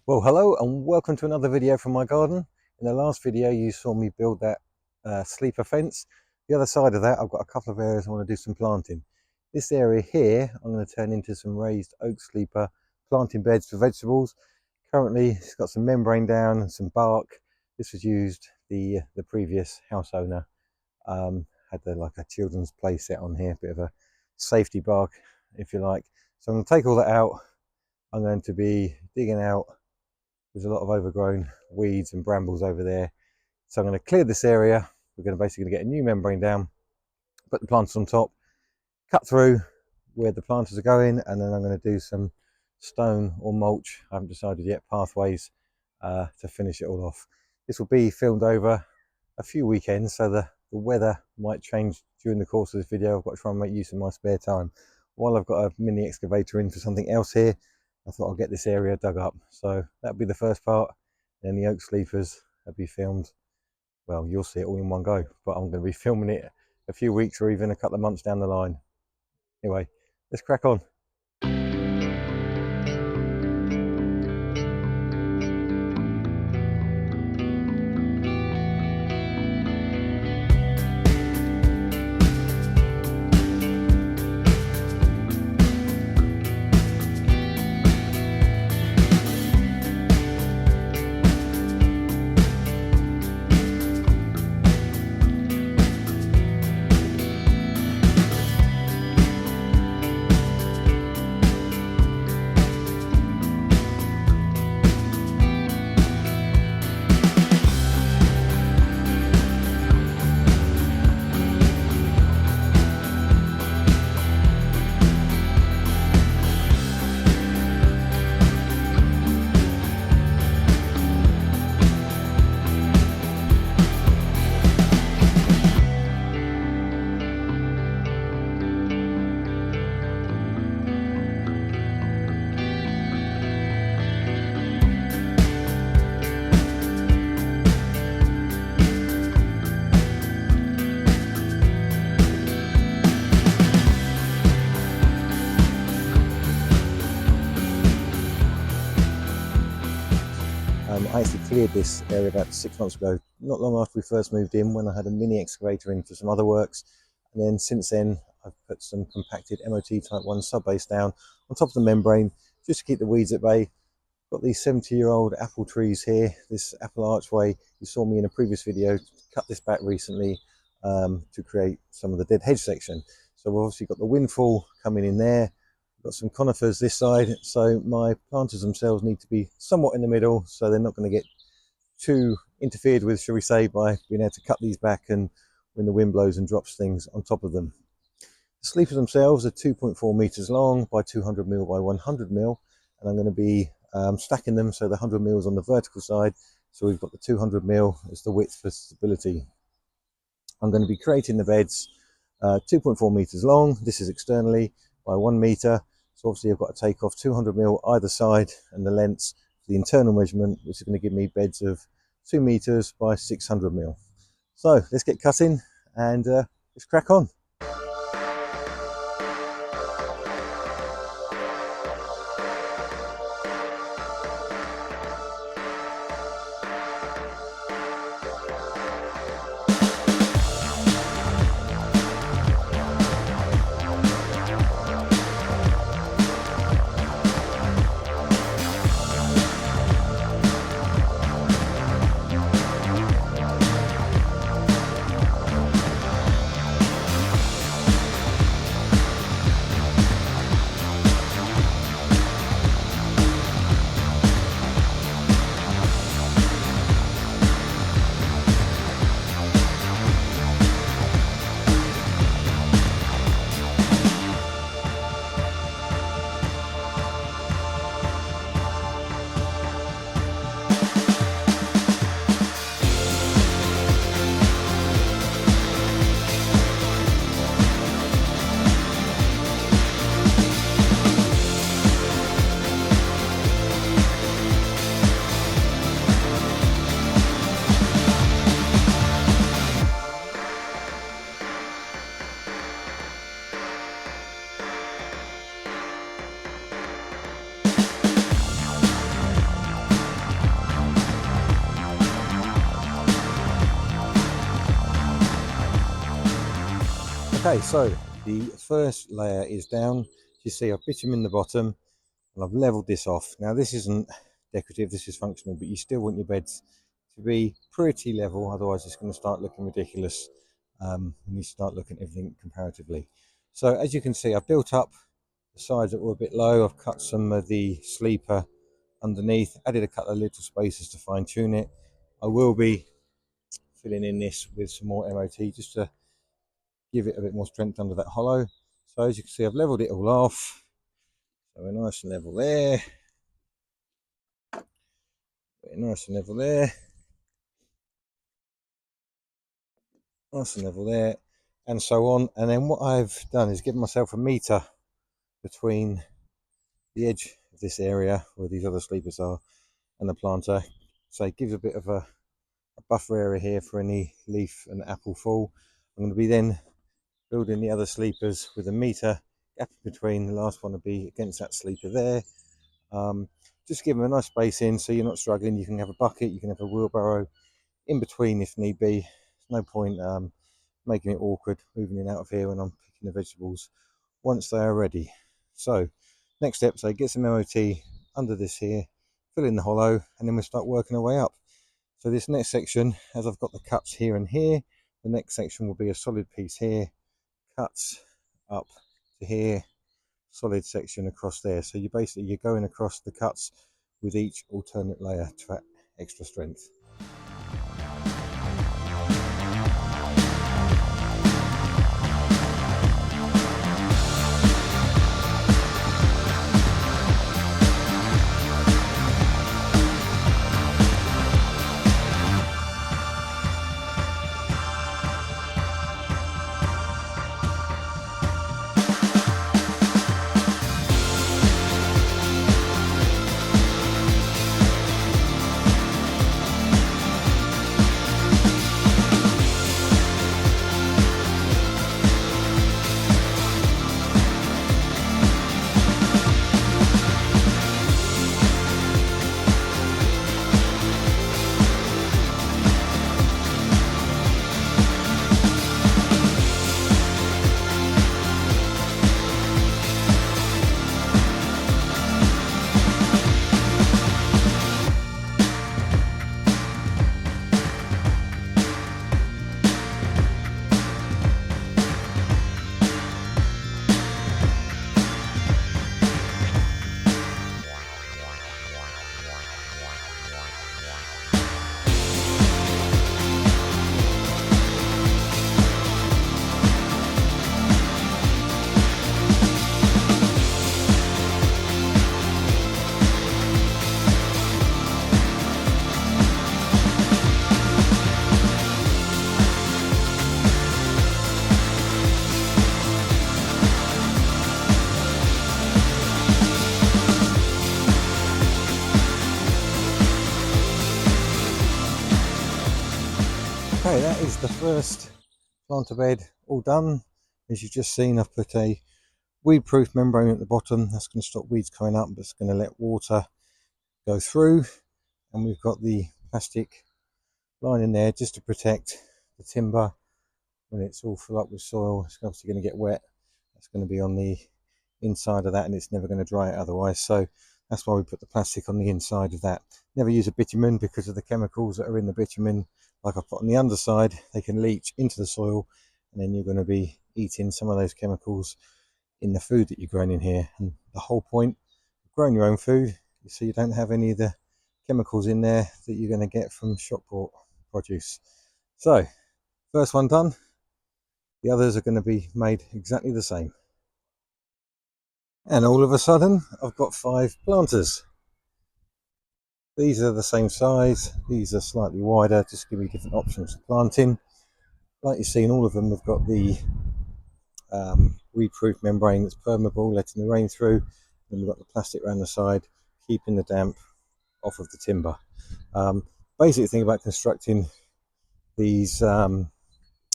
Well, hello and welcome to another video from my garden. In the last video you saw me build that sleeper fence. The other side of that I've got a couple of areas I want to do some planting. This area here I'm going to turn into some raised oak sleeper planting beds for vegetables. Currently it's got some membrane down and some bark. This was used, the previous house owner had like a children's play set on here, a bit of a safety bark if you like. So I'm going to take all that out. I'm going to be digging out. There's a lot of overgrown weeds and brambles over there. So I'm going to clear this area. We're going to basically get a new membrane down, put the planters on top, cut through where the planters are going, and then I'm going to do some stone or mulch. I haven't decided yet, pathways to finish it all off. This will be filmed over a few weekends, so the weather might change during the course of this video. I've got to try and make use of my spare time. While I've got a mini excavator in for something else here, I thought I'll get this area dug up. So that'll be the first part. Then the oak sleepers will be filmed. Well, you'll see it all in one go, but I'm going to be filming it a few weeks or even a couple of months down the line. Anyway, let's crack on. I actually cleared this area about 6 months ago, not long after we first moved in, when I had a mini excavator in for some other works. And then since then I've put some compacted MOT type 1 sub-base down on top of the membrane just to keep the weeds at bay. Got these 70-year-old apple trees here, this apple archway. You saw me in a previous video cut this back recently to create some of the dead hedge section. So we've obviously got the windfall coming in there. Got some conifers this side, so my planters themselves need to be somewhat in the middle, so they're not going to get too interfered with, shall we say, by being able to cut these back and when the wind blows and drops things on top of them. The sleepers themselves are 2.4 meters long by 200 mil by 100 mil, and I'm going to be stacking them so the 100 mil is on the vertical side, so we've got the 200 mil as the width for stability. I'm going to be creating the beds 2.4 meters long. This is externally by 1 meter. So obviously I've got to take off 200 mil either side, and the lengths for the internal measurement, which is going to give me beds of 2 meters by 600 mil. So let's get cutting and let's crack on. Okay, so the first layer is down. You see I've bitumen the bottom and I've leveled this off. Now this isn't decorative, this is functional, but you still want your beds to be pretty level, otherwise it's going to start looking ridiculous when you start looking at everything comparatively. So as you can see, I've built up the sides that were a bit low. I've cut some of the sleeper underneath, added a couple of little spaces to fine tune it. I will be filling in this with some more MOT just to give it a bit more strength under that hollow. So as you can see, I've leveled it all off. So we're nice and level there. Nice and level there. Nice and level there. And so on. And then what I've done is given myself a metre between the edge of this area where these other sleepers are and the planter. So it gives a bit of a buffer area here for any leaf and apple fall. I'm going to be then building the other sleepers with a metre gap between. The last one will be against that sleeper there. Just give them a nice space in so you're not struggling. You can have a bucket, you can have a wheelbarrow in between if need be. There's no point making it awkward moving in out of here when I'm picking the vegetables once they are ready. So next step, so get some MOT under this here, fill in the hollow, and then we'll start working our way up. So this next section, as I've got the cuts here and here, the next section will be a solid piece here, cuts up to here, solid section across there. So you're going across the cuts with each alternate layer to add extra strength. Okay, that is the first planter bed all done. As you've just seen, I've put a weed-proof membrane at the bottom. That's going to stop weeds coming up, but it's going to let water go through. And we've got the plastic line in there just to protect the timber when it's all full up with soil. It's obviously going to get wet. It's going to be on the inside of that, and it's never going to dry it otherwise. So that's why we put the plastic on the inside of that. Never use a bitumen because of the chemicals that are in the bitumen. Like I put on the underside, they can leach into the soil, and then you're going to be eating some of those chemicals in the food that you're growing in here. And the whole point of growing your own food is so you don't have any of the chemicals in there that you're going to get from shop bought produce. So first one done, the others are going to be made exactly the same. And all of a sudden I've got 5 planters. These are the same size, these are slightly wider, just to give me different options for planting. Like you've seen, all of them have got the weed-proof membrane that's permeable, letting the rain through. Then we've got the plastic around the side, keeping the damp off of the timber. Basic thing about constructing these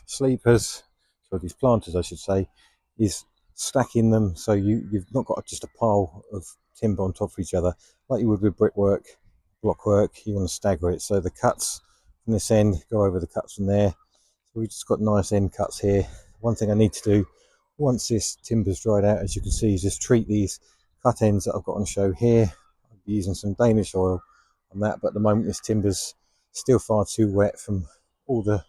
sleepers, or these planters I should say, is stacking them so you've not got just a pile of timber on top of each other like you would with brickwork, blockwork. You want to stagger it so the cuts from this end go over the cuts from there. So we've just got nice end cuts here one thing I need to do once this timber's dried out, as you can see, is just treat these cut ends that I've got on show here. I'll be using some Danish oil on that, but at the moment this timber's still far too wet from all the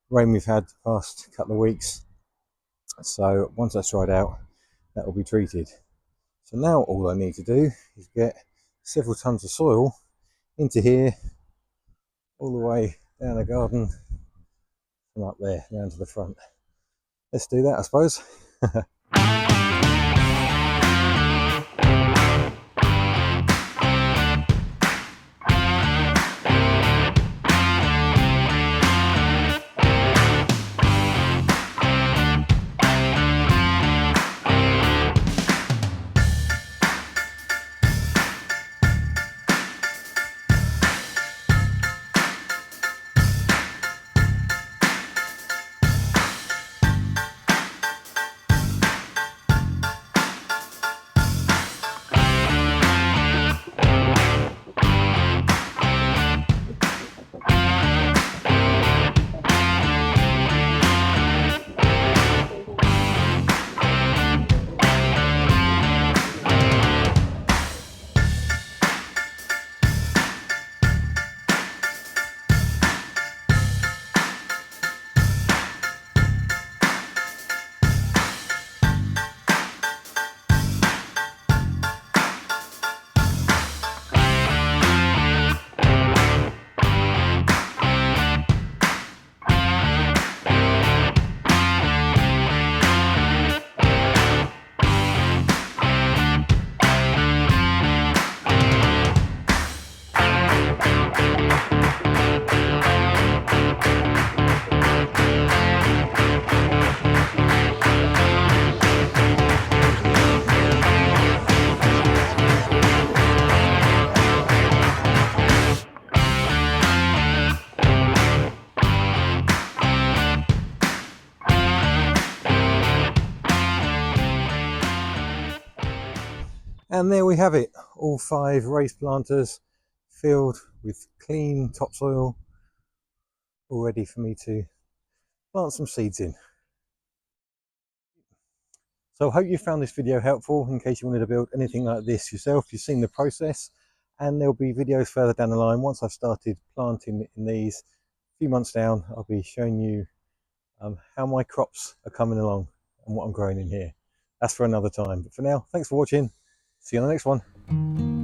rain we've had the past couple of weeks. So once that's dried out, that will be treated. So now all I need to do is get several tons of soil into here, all the way down the garden, from up there down to the front. Let's do that, I suppose. And there we have it, all 5 raised planters filled with clean topsoil, all ready for me to plant some seeds in. So I hope you found this video helpful in case you wanted to build anything like this yourself. You've seen the process, and there'll be videos further down the line once I've started planting in these. A few months down, I'll be showing you how my crops are coming along and what I'm growing in here. That's for another time. But for now, thanks for watching. See you on the next one.